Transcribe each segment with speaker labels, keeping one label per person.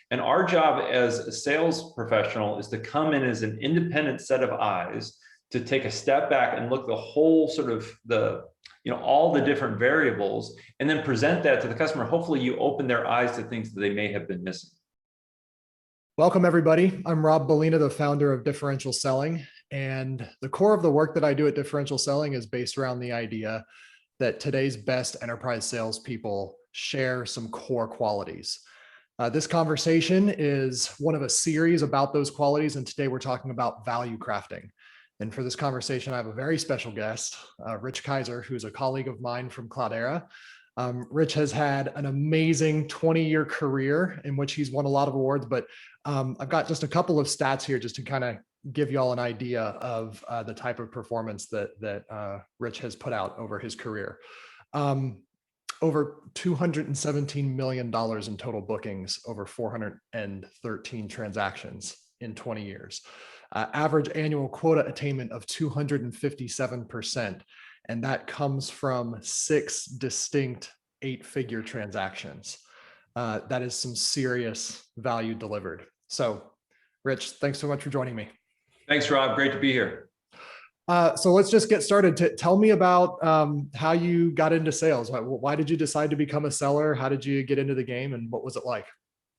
Speaker 1: And our job as a sales professional is to come in as an independent set of eyes to take a step back and look the whole sort of all the different variables, and then present that to the customer. Hopefully you open their eyes to things that they may have been missing.
Speaker 2: Welcome, everybody. I'm Rob Bellina, the founder of Differential Selling. And the core of the work that I do at Differential Selling is based around the idea that today's best enterprise salespeople share some core qualities. This conversation is one of a series about those qualities. And today we're talking about value crafting. And for this conversation, I have a very special guest, Rich Kizer, who's a colleague of mine from Cloudera. Rich has had an amazing 20-year career in which he's won a lot of awards, but I've got just a couple of stats here just to kind of give y'all an idea of the type of performance that Rich has put out over his career. Over $217 million in total bookings, over 413 transactions in 20 years. Average annual quota attainment of 257%. And that comes from 6 distinct 8-figure transactions. That is some serious value delivered. So, Rich, thanks so much for joining me.
Speaker 1: Thanks, Rob. Great to be here.
Speaker 2: So let's just get started. Tell me about how you got into sales. Why did you decide to become a seller? How did you get into the game, and what was it like?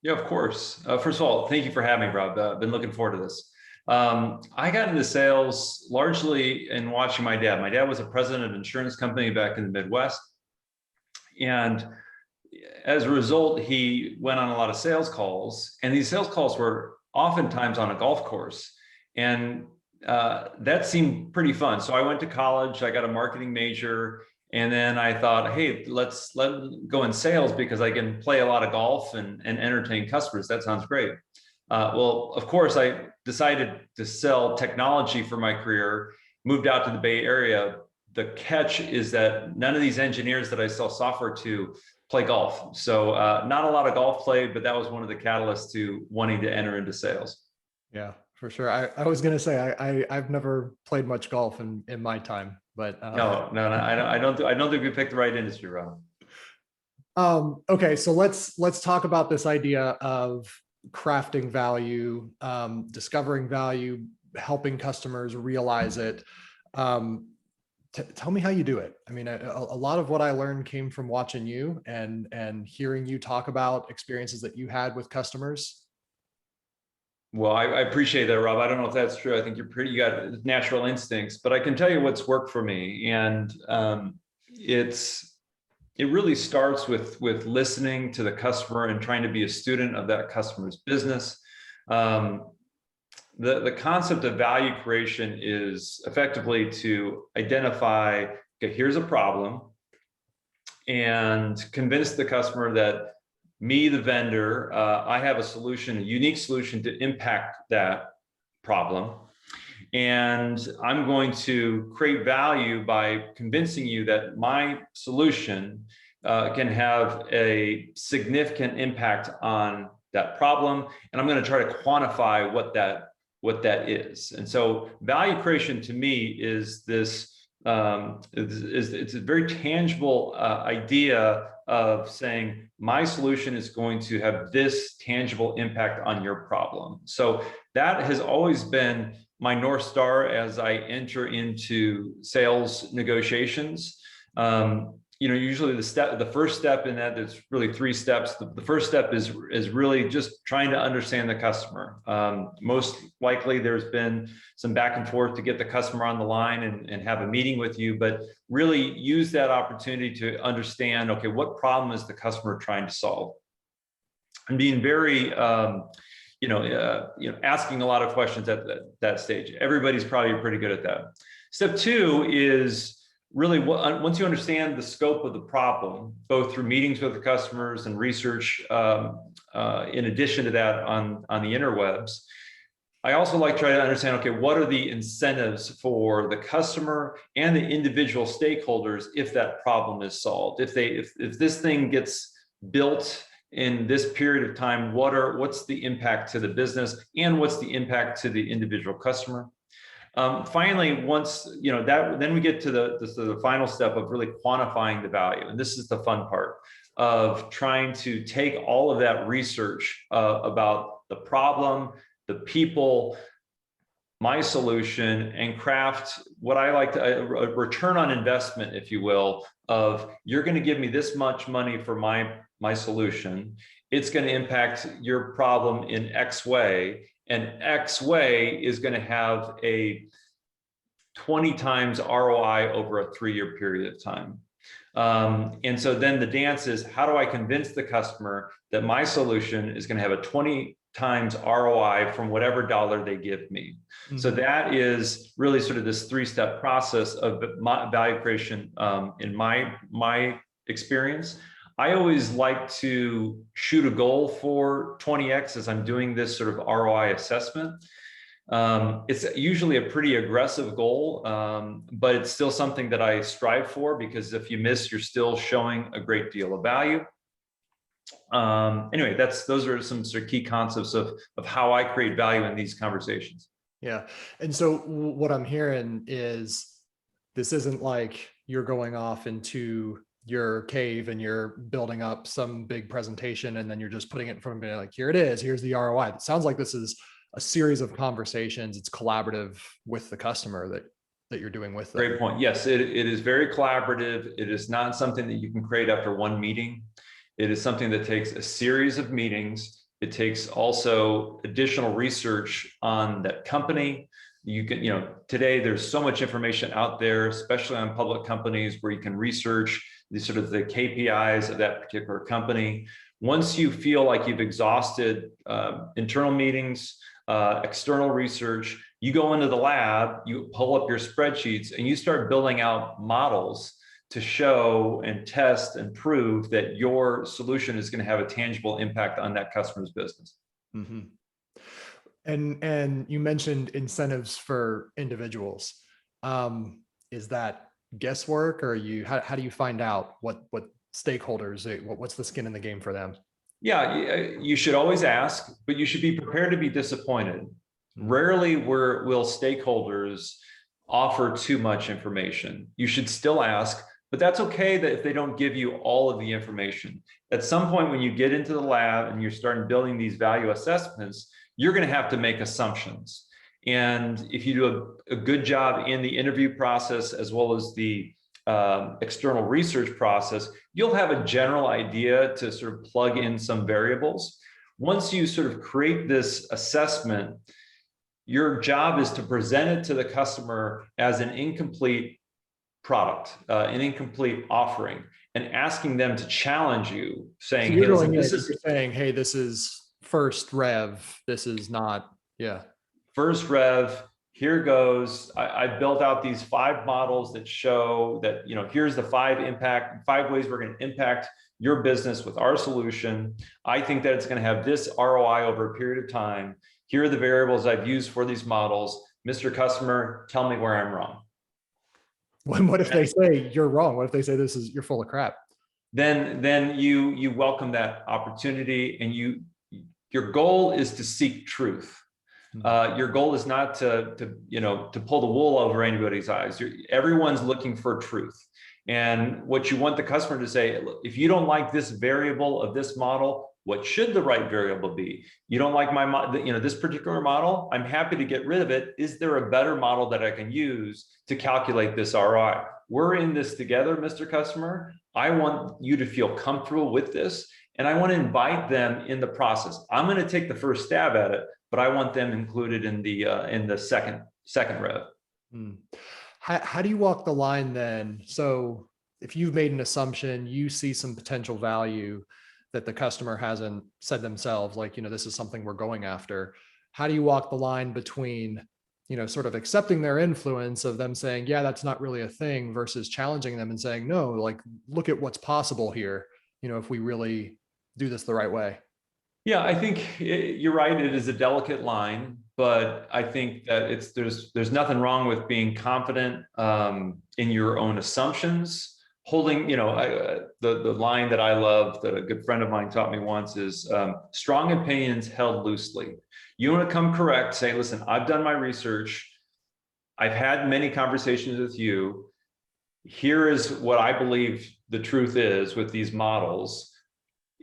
Speaker 1: Yeah, of course. First of all, thank you for having me, Rob. I've been looking forward to this. I got into sales largely in watching my dad. My dad was a president of an insurance company back in the Midwest. And as a result, he went on a lot of sales calls, and these sales calls were oftentimes on a golf course. And that seemed pretty fun. So I went to college, I got a marketing major, and then I thought, hey, let go in sales because I can play a lot of golf and entertain customers. That sounds great. Well, of course, I decided to sell technology for my career, moved out to the Bay Area. The catch is that none of these engineers that I sell software to play golf. So not a lot of golf played, but that was one of the catalysts to wanting to enter into sales.
Speaker 2: Yeah, for sure. I was going to say, I've never played much golf in my time, but
Speaker 1: no, I don't think we picked the right industry, Rob.
Speaker 2: Okay, so let's talk about this idea of crafting value, discovering value, helping customers realize it. Tell me how you do it. I mean, a lot of what I learned came from watching you and hearing you talk about experiences that you had with customers.
Speaker 1: Well, I appreciate that, Rob. I don't know if that's true. I think you got natural instincts, but I can tell you what's worked for me. And it really starts with listening to the customer and trying to be a student of that customer's business. The concept of value creation is effectively to identify, okay, here's a problem, and convince the customer that me, the vendor, I have a solution, a unique solution to impact that problem. And I'm going to create value by convincing you that my solution can have a significant impact on that problem. And I'm going to try to quantify what that is. And so value creation to me is this, it's a very tangible idea of saying my solution is going to have this tangible impact on your problem. So that has always been my North Star as I enter into sales negotiations. Usually the first step in that, there's really 3 steps. The first step is really just trying to understand the customer. Most likely there's been some back and forth to get the customer on the line and have a meeting with you, but really use that opportunity to understand, okay, what problem is the customer trying to solve? And being very, asking a lot of questions at that stage. Everybody's probably pretty good at that. Step 2 is really, once you understand the scope of the problem, both through meetings with the customers and research, in addition to that on the interwebs, I also like to try to understand, okay, what are the incentives for the customer and the individual stakeholders if that problem is solved? If this thing gets built in this period of time, what's the impact to the business and what's the impact to the individual customer? Finally, once then we get to the final step of really quantifying the value, and this is the fun part. of trying to take all of that research about the problem, the people, my solution, and craft what I like to a return on investment, if you will, of you're going to give me this much money for my solution. It's going to impact your problem in X way, and X way is going to have a 20 times ROI over a 3-year period of time. And so then the dance is, how do I convince the customer that my solution is going to have a 20 times ROI from whatever dollar they give me? Mm-hmm. So that is really sort of this 3-step process of value creation in my experience. I always like to shoot a goal for 20x as I'm doing this sort of ROI assessment. It's usually a pretty aggressive goal, but it's still something that I strive for, because if you miss, you're still showing a great deal of value. Anyway, those are some sort of key concepts of how I create value in these conversations.
Speaker 2: Yeah. And so what I'm hearing is this isn't like you're going off into your cave and you're building up some big presentation and then you're just putting it in front of me like, here it is, here's the ROI. It sounds like this is a series of conversations. It's collaborative with the customer that you're doing with them.
Speaker 1: Great point. Yes, it is very collaborative. It is not something that you can create after one meeting. It is something that takes a series of meetings. It takes also additional research on that company. You can, today there's so much information out there, especially on public companies, where you can research the sort of the KPIs of that particular company. Once you feel like you've exhausted internal meetings, external research, you go into the lab, you pull up your spreadsheets, and you start building out models to show and test and prove that your solution is going to have a tangible impact on that customer's business.
Speaker 2: Mm-hmm. And you mentioned incentives for individuals. Is that guesswork, or how do you find out what stakeholders, what's the skin in the game for them?
Speaker 1: Yeah, you should always ask, but you should be prepared to be disappointed. Rarely will stakeholders offer too much information. You should still ask, but that's okay that if they don't give you all of the information. At some point when you get into the lab and you're starting building these value assessments, you're going to have to make assumptions. And if you do a good job in the interview process, as well as the external research process, you'll have a general idea to sort of plug in some variables. Once you sort of create this assessment, your job is to present it to the customer as an incomplete product, an incomplete offering, and asking them to challenge you, saying,
Speaker 2: so you're saying, hey, this is first rev, this is not, yeah.
Speaker 1: First rev, here goes. I built out these 5 models that show that, here's the 5 ways we're going to impact your business with our solution. I think that it's going to have this ROI over a period of time. Here are the variables I've used for these models. Mr. Customer, tell me where I'm wrong.
Speaker 2: What if they say you're wrong? What if they say you're full of crap?
Speaker 1: Then you welcome that opportunity, and your goal is to seek truth. Your goal is not to pull the wool over anybody's eyes. Everyone's looking for truth. And what you want the customer to say, if you don't like this variable of this model, what should the right variable be? You don't like this particular model? I'm happy to get rid of it. Is there a better model that I can use to calculate this ROI? We're in this together, Mr. Customer. I want you to feel comfortable with this, and I want to invite them in the process. I'm going to take the first stab at it, but I want them included in the second rev.
Speaker 2: How do you walk the line then? So if you've made an assumption, you see some potential value that the customer hasn't said themselves, like, this is something we're going after. How do you walk the line between, sort of accepting their influence of them saying, yeah, that's not really a thing, versus challenging them and saying, no, like, look at what's possible here, if we really do this the right way?
Speaker 1: Yeah, I think you're right. It is a delicate line, but I think that there's nothing wrong with being confident in your own assumptions. Holding, the line that I love that a good friend of mine taught me once is strong opinions held loosely. You want to come correct, say, listen, I've done my research. I've had many conversations with you. Here is what I believe the truth is with these models.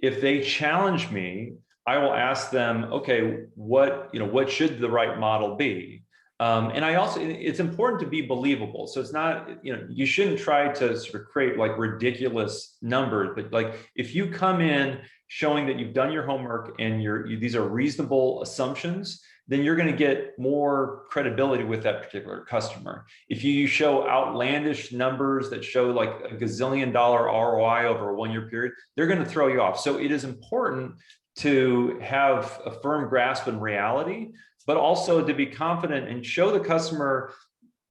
Speaker 1: If they challenge me, I will ask them, okay, what should the right model be? And I also, it's important to be believable. So it's not, you shouldn't try to sort of create like ridiculous numbers, but like if you come in showing that you've done your homework and these are reasonable assumptions, then you're going to get more credibility with that particular customer. If you show outlandish numbers that show like a gazillion dollar ROI over a 1-year period, they're going to throw you off. So it is important to have a firm grasp in reality, but also to be confident and show the customer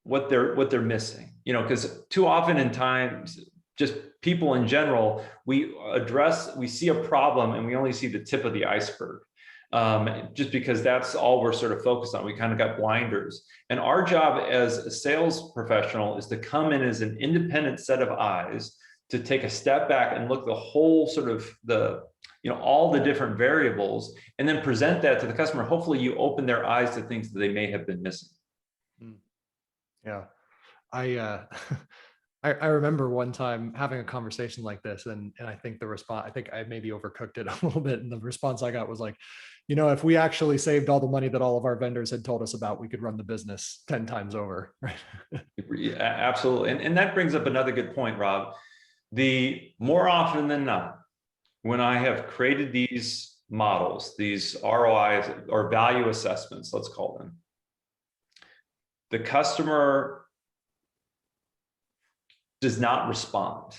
Speaker 1: what they're missing. Because too often in times, just people in general, we see a problem and we only see the tip of the iceberg. Just because that's all we're sort of focused on. We kind of got blinders. And our job as a sales professional is to come in as an independent set of eyes, to take a step back and look the whole sort of all the different variables, and then present that to the customer. Hopefully you open their eyes to things that they may have been missing.
Speaker 2: Yeah. I remember one time having a conversation like this, and I think the response, I think I maybe overcooked it a little bit. And the response I got was like, if we actually saved all the money that all of our vendors had told us about, we could run the business 10 times over. Right?
Speaker 1: Absolutely. And that brings up another good point, Rob. The more often than not, when I have created these models, these ROIs or value assessments, let's call them, the customer does not respond.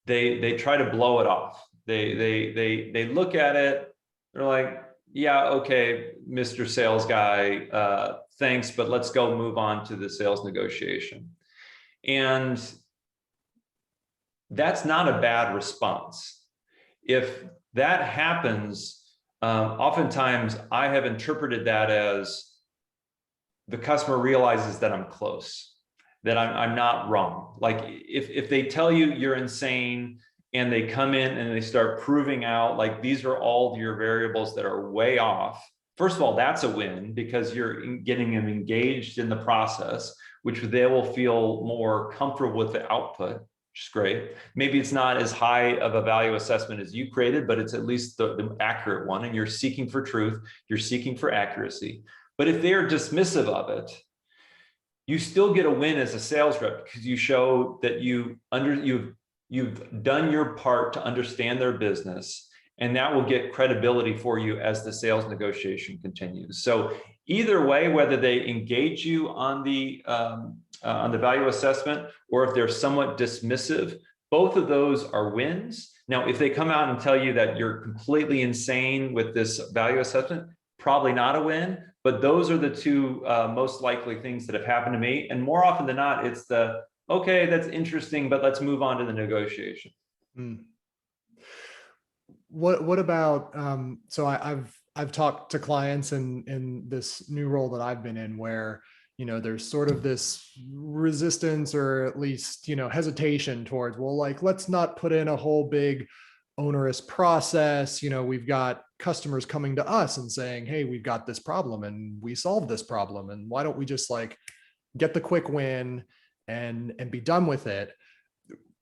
Speaker 1: They try to blow it off. They look at it. They're like, yeah, okay, Mr. Sales Guy, thanks, but let's go move on to the sales negotiation. And that's not a bad response. If that happens, oftentimes I have interpreted that as the customer realizes that I'm close, that I'm not wrong. Like if they tell you you're insane and they come in and they start proving out like these are all your variables that are way off, first of all, that's a win because you're getting them engaged in the process, which they will feel more comfortable with the output, which is great. Maybe it's not as high of a value assessment as you created, but it's at least the accurate one. And you're seeking for truth, you're seeking for accuracy. But if they're dismissive of it, you still get a win as a sales rep because you show that you've done your part to understand their business, and that will get credibility for you as the sales negotiation continues. So either way, whether they engage you on the value assessment or if they're somewhat dismissive, both of those are wins. Now, if they come out and tell you that you're completely insane with this value assessment, probably not a win, but those are the two most likely things that have happened to me. And more often than not, it's okay, that's interesting, but let's move on to the negotiation.
Speaker 2: What about, so I've talked to clients in this new role that I've been in where, there's sort of this resistance or at least, hesitation towards, well, like, let's not put in a whole big onerous process. We've got customers coming to us and saying, hey, we've got this problem and we solved this problem. And why don't we just like get the quick win and be done with it?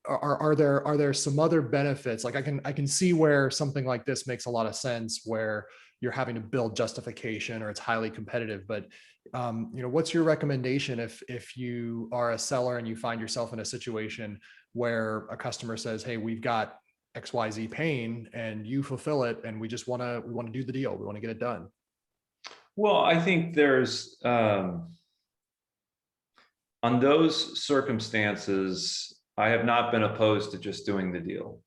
Speaker 2: Are there some other benefits? Like I can see where something like this makes a lot of sense where you're having to build justification or it's highly competitive, but what's your recommendation if you are a seller and you find yourself in a situation where a customer says, hey, we've got XYZ pain and you fulfill it and we want to do the deal, we want to get it done?
Speaker 1: Well, I think there's on those circumstances, I have not been opposed to just doing the deal.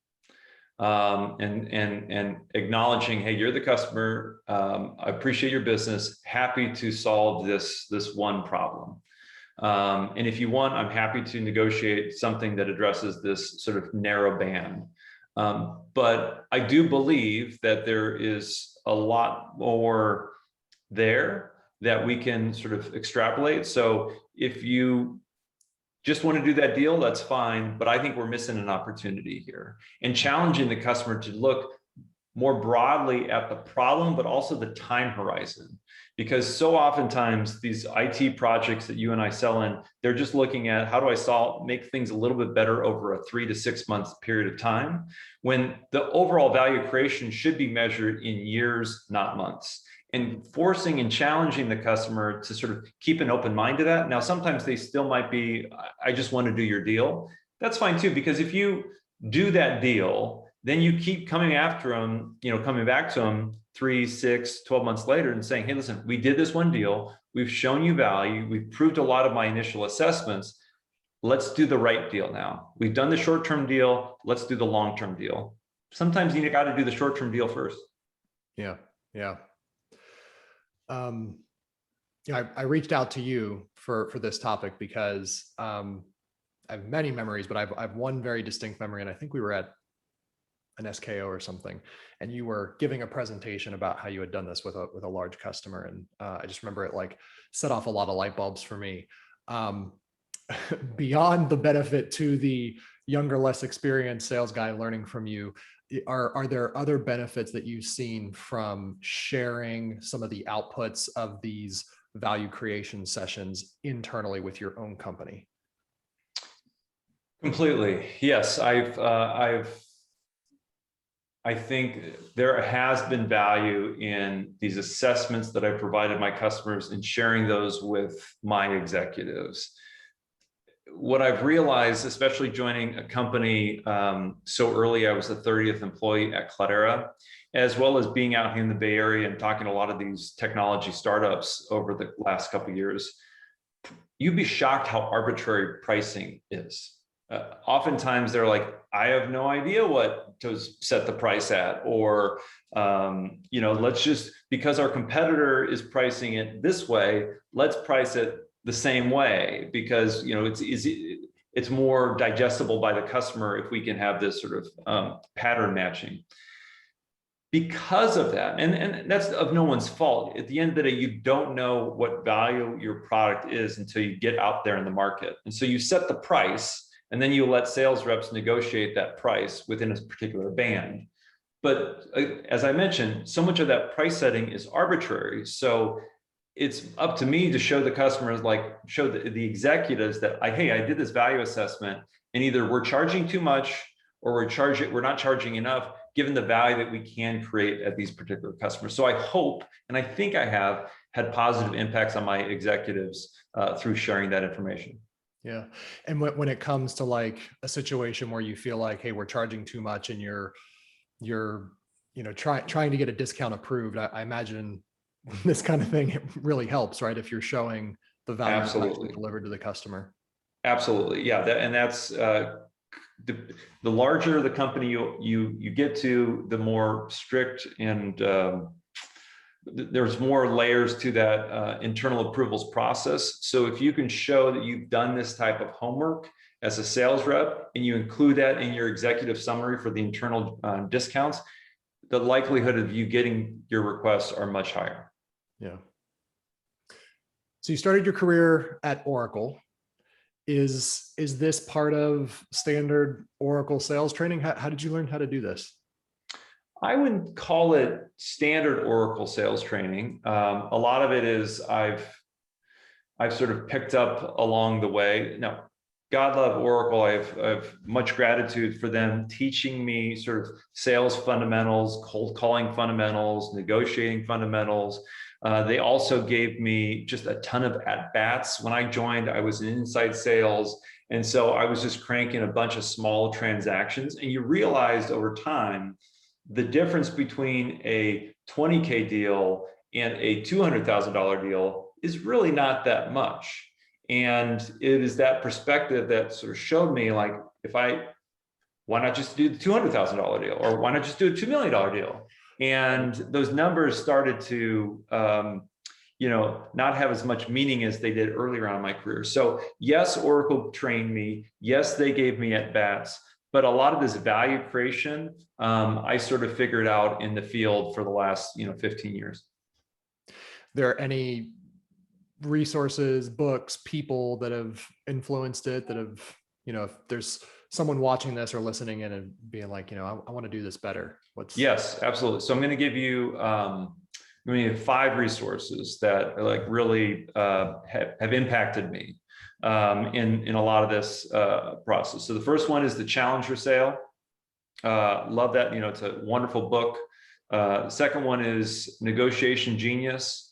Speaker 1: And acknowledging, hey, you're the customer. I appreciate your business. Happy to solve this one problem. And if you want, I'm happy to negotiate something that addresses this sort of narrow band. But I do believe that there is a lot more there that we can sort of extrapolate. So if you just want to do that deal, that's fine. But I think we're missing an opportunity here and challenging the customer to look, more broadly at the problem, but also the time horizon. Because so oftentimes these IT projects that you and I sell in, they're just looking at how do I make things a little bit better over a 3 to 6 month period of time, when the overall value creation should be measured in years, not months. And forcing and challenging the customer to sort of keep an open mind to that. Now, sometimes they still might be, I just want to do your deal. That's fine too, because if you do that deal, then you keep coming after them, coming back to them 3, 6, 12 months later and saying, hey, listen, we did this one deal. We've shown you value. We've proved a lot of my initial assessments. Let's do the right deal now. We've done the short-term deal. Let's do the long-term deal. Sometimes you got to do the short-term deal first.
Speaker 2: Yeah. Yeah. I reached out to you for this topic because I have many memories, but I've one very distinct memory, and I think we were at an SKO or something, and you were giving a presentation about how you had done this with a large customer, and I just remember it like set off a lot of light bulbs for me. Beyond the benefit to the younger, less experienced sales guy learning from you, are there other benefits that you've seen from sharing some of the outputs of these value creation sessions internally with your own company?
Speaker 1: Completely. Yes. I think there has been value in these assessments that I provided my customers and sharing those with my executives. What I've realized, especially joining a company so early, I was the 30th employee at Cloudera, as well as being out in the Bay Area and talking to a lot of these technology startups over the last couple of years, you'd be shocked how arbitrary pricing is. Oftentimes they're like, I have no idea what to set the price at, or let's just, because our competitor is pricing it this way, let's price it the same way because it's more digestible by the customer if we can have this sort of pattern matching. Because of that, and that's of no one's fault. At the end of the day, you don't know what value your product is until you get out there in the market. And so you set the price, and then you let sales reps negotiate that price within a particular band. But as I mentioned, so much of that price setting is arbitrary. So it's up to me to show the customers, show the executives that hey, I did this value assessment, and either we're charging too much or we're not charging enough, given the value that we can create at these particular customers. So I hope, and I think I have had positive impacts on my executives through sharing that information.
Speaker 2: Yeah. And when it comes to like a situation where you feel like, hey, we're charging too much and you're trying to get a discount approved, I imagine this kind of thing really helps, right? If you're showing the value
Speaker 1: Absolutely
Speaker 2: delivered to the customer.
Speaker 1: Absolutely. Yeah. And that's the larger the company you get to, the more strict and there's more layers to that internal approvals process. So if you can show that you've done this type of homework as a sales rep and you include that in your executive summary for the internal discounts, the likelihood of you getting your requests are much higher.
Speaker 2: Yeah. So you started your career at Oracle. Is this part of standard Oracle sales training? How did you learn how to do this?
Speaker 1: I wouldn't call it standard Oracle sales training. A lot of it is I've sort of picked up along the way. Now, God love Oracle. I've much gratitude for them teaching me sort of sales fundamentals, cold calling fundamentals, negotiating fundamentals. They also gave me just a ton of at-bats. When I joined, I was in inside sales. And so I was just cranking a bunch of small transactions. And you realized over time, the difference between a $20K deal and a $200,000 deal is really not that much. And it is that perspective that sort of showed me, like, why not just do the $200,000 deal, or why not just do a $2 million deal? And those numbers started to, not have as much meaning as they did earlier on in my career. So yes, Oracle trained me. Yes, they gave me at bats. But a lot of this value creation, I sort of figured out in the field for the last, 15 years.
Speaker 2: There any resources, books, people that have influenced it, that have, if there's someone watching this or listening in and being like, I want to do this better?
Speaker 1: Yes, absolutely. So I'm going to give you, 5 resources that are like really have impacted me in a lot of this process. So the first one is the Challenger Sale. Love that. It's a wonderful book. Second one is Negotiation Genius.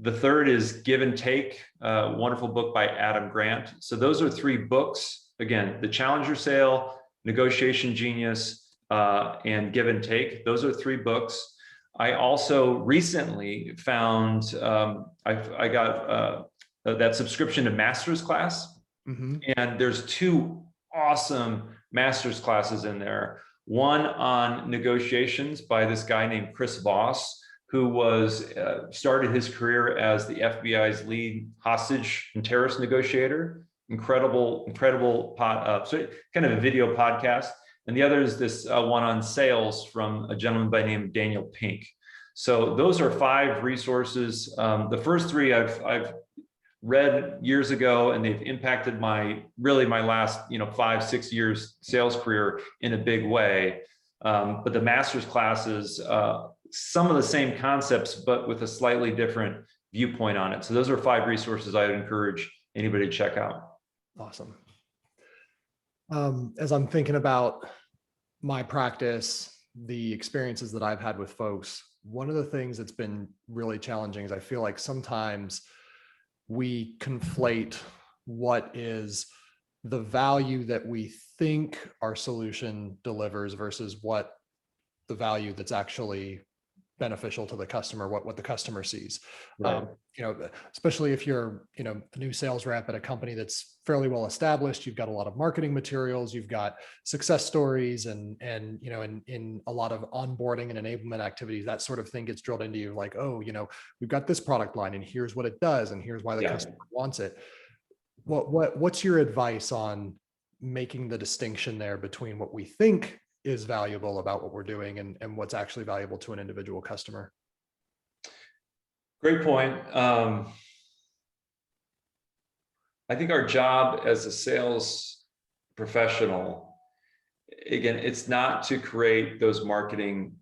Speaker 1: The third is Give and Take, wonderful book by Adam Grant. So those are 3 books. Again, the Challenger Sale, Negotiation Genius, and Give and Take. Those are 3 books. I also recently found, I got that subscription to Master's Class. And there's 2 awesome Master's classes in there. One on negotiations by this guy named Chris Voss, who started his career as the FBI's lead hostage and terrorist negotiator. Incredible so kind of a video podcast. And the other is this one on sales from a gentleman by the name of Daniel Pink. So those are 5 resources. The first 3 I've read years ago, and they've impacted my last 5-6 years sales career in a big way. But the master's classes, some of the same concepts, but with a slightly different viewpoint on it. So those are 5 resources I would encourage anybody to check out.
Speaker 2: Awesome. As I'm thinking about my practice, the experiences that I've had with folks, one of the things that's been really challenging is I feel like sometimes we conflate what is the value that we think our solution delivers versus what the value that's actually beneficial to the customer, what the customer sees.
Speaker 1: Right.
Speaker 2: Especially if you're, a new sales rep at a company that's fairly well established, you've got a lot of marketing materials, you've got success stories and in a lot of onboarding and enablement activities, that sort of thing gets drilled into you like, oh, we've got this product line and here's what it does and here's why the customer wants it. What's your advice on making the distinction there between what we think is valuable about what we're doing and what's actually valuable to an individual customer?
Speaker 1: Great point. I think our job as a sales professional, again, it's not to create those marketing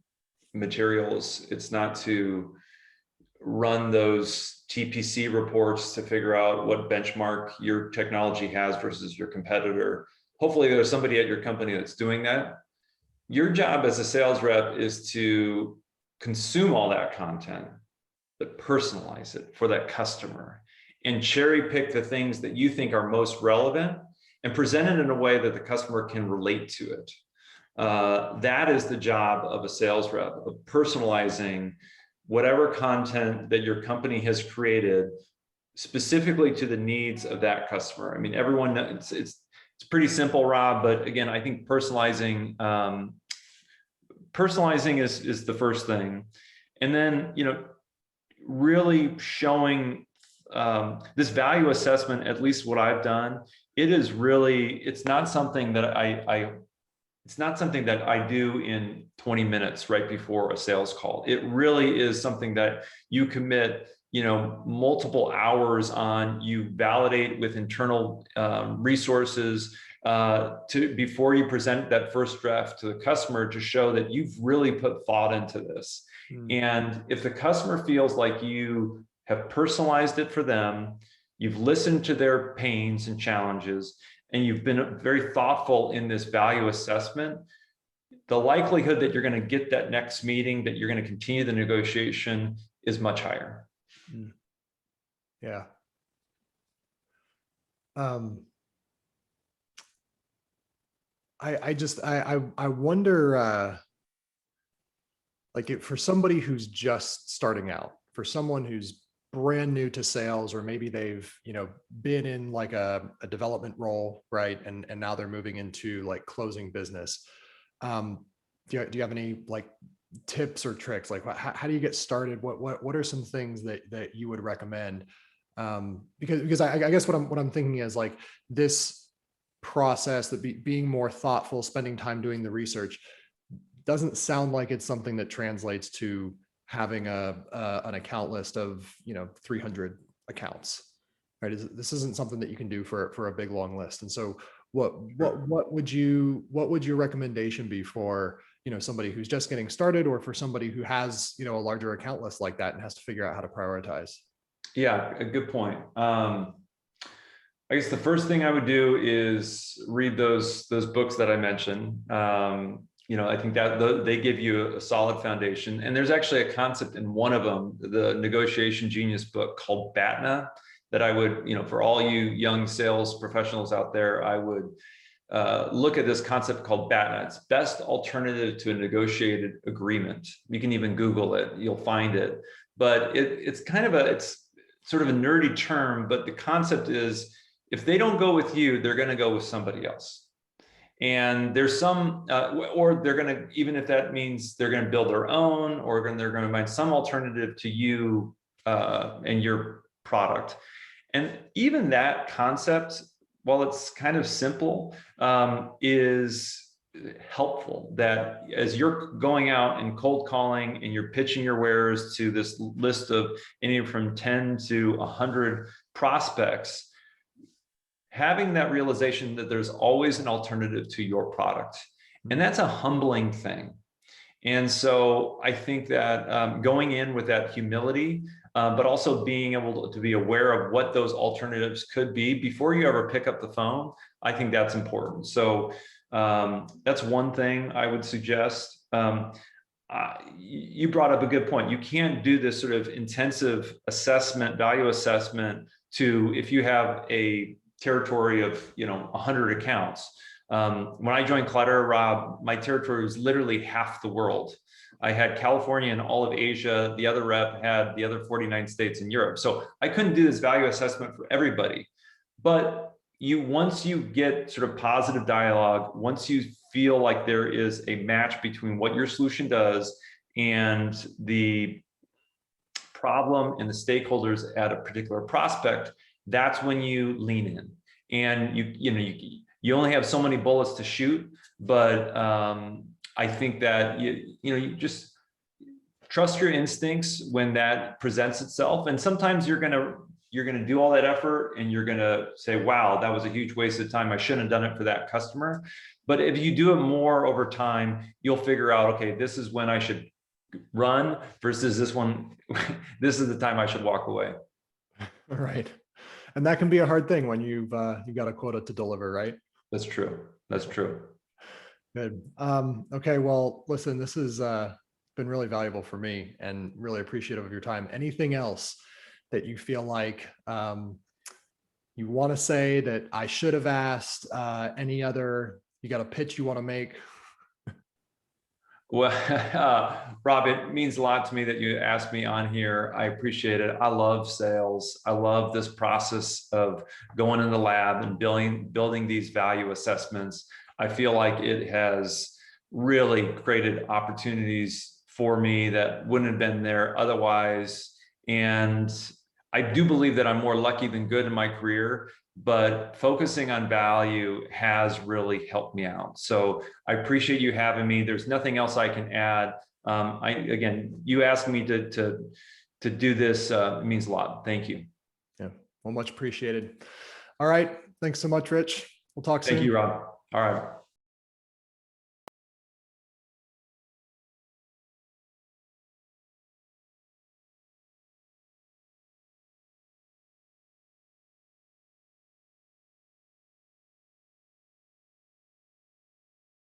Speaker 1: materials. It's not to run those TPC reports to figure out what benchmark your technology has versus your competitor. Hopefully there's somebody at your company that's doing that. Your job as a sales rep is to consume all that content, but personalize it for that customer and cherry pick the things that you think are most relevant and present it in a way that the customer can relate to it. That is the job of a sales rep, of personalizing whatever content that your company has created specifically to the needs of that customer. I mean, everyone knows it's pretty simple, Rob, but again, I think personalizing is the first thing. And then, really showing this value assessment, at least what I've done, it's not something that I do in 20 minutes right before a sales call. It really is something that you commit multiple hours on, you validate with internal resources before you present that first draft to the customer to show that you've really put thought into this. And if the customer feels like you have personalized it for them, you've listened to their pains and challenges, and you've been very thoughtful in this value assessment, the likelihood that you're going to get that next meeting, that you're going to continue the negotiation is much higher.
Speaker 2: Yeah. I wonder, for somebody who's just starting out, for someone who's brand new to sales, or maybe they've, been in like a development role, right? And now they're moving into like closing business. Do you have any tips or tricks? How do you get started? What are some things that you would recommend? Because I guess what I'm thinking is this process, that being more thoughtful, spending time doing the research, doesn't sound like it's something that translates to having an account list of 300 accounts. right? This isn't something that you can do for a big long list. And so what would your recommendation be for, somebody who's just getting started, or for somebody who has, a larger account list like that and has to figure out how to prioritize?
Speaker 1: Yeah, a good point. I guess the first thing I would do is read those books that I mentioned. I think that they give you a solid foundation. And there's actually a concept in one of them, the Negotiation Genius book, called BATNA, that I would, for all you young sales professionals out there, I would look at this concept called BATNA. It's best alternative to a negotiated agreement. You can even Google it, you'll find it. But it's sort of a nerdy term, but the concept is, if they don't go with you, they're going to go with somebody else. And there's some, or they're going to, even if that means they're going to build their own, or they're going to find some alternative to you and your product. And even that concept, while it's kind of simple, is helpful. That as you're going out and cold calling and you're pitching your wares to this list of anywhere from 10 to 100 prospects, having that realization that there's always an alternative to your product. And that's a humbling thing. And so I think that going in with that humility, but also being able to be aware of what those alternatives could be before you ever pick up the phone, I think that's important. So that's one thing I would suggest. You brought up a good point. You can't do this sort of intensive assessment, value assessment, if you have a territory of 100 accounts. When I joined Cladera, Rob, my territory was literally half the world. I had California and all of Asia. The other rep had the other 49 states in Europe. So I couldn't do this value assessment for everybody. But once you get sort of positive dialogue, once you feel like there is a match between what your solution does and the problem and the stakeholders at a particular prospect, that's when you lean in. And you only have so many bullets to shoot, but I think that you just trust your instincts when that presents itself. And sometimes you're gonna do all that effort and you're gonna say, wow, that was a huge waste of time. I shouldn't have done it for that customer. But if you do it more over time, you'll figure out, okay, this is when I should run versus this one. This is the time I should walk away.
Speaker 2: All right. And that can be a hard thing when you've got a quota to deliver, right?
Speaker 1: That's true. That's true.
Speaker 2: Good. Okay. Well, listen, this has been really valuable for me and really appreciative of your time. Anything else that you feel like you want to say that I should have asked? You got a pitch you want to make?
Speaker 1: Well, Rob, it means a lot to me that you asked me on here. I appreciate it. I love sales. I love this process of going in the lab and building these value assessments. I feel like it has really created opportunities for me that wouldn't have been there otherwise. And I do believe that I'm more lucky than good in my career, but focusing on value has really helped me out. So I appreciate you having me. There's nothing else I can add. Again, you asked me to do this. It means a lot. Thank you.
Speaker 2: Yeah, well, much appreciated. All right. Thanks so much, Rich. We'll talk soon.
Speaker 1: Thank you, Rob. All right.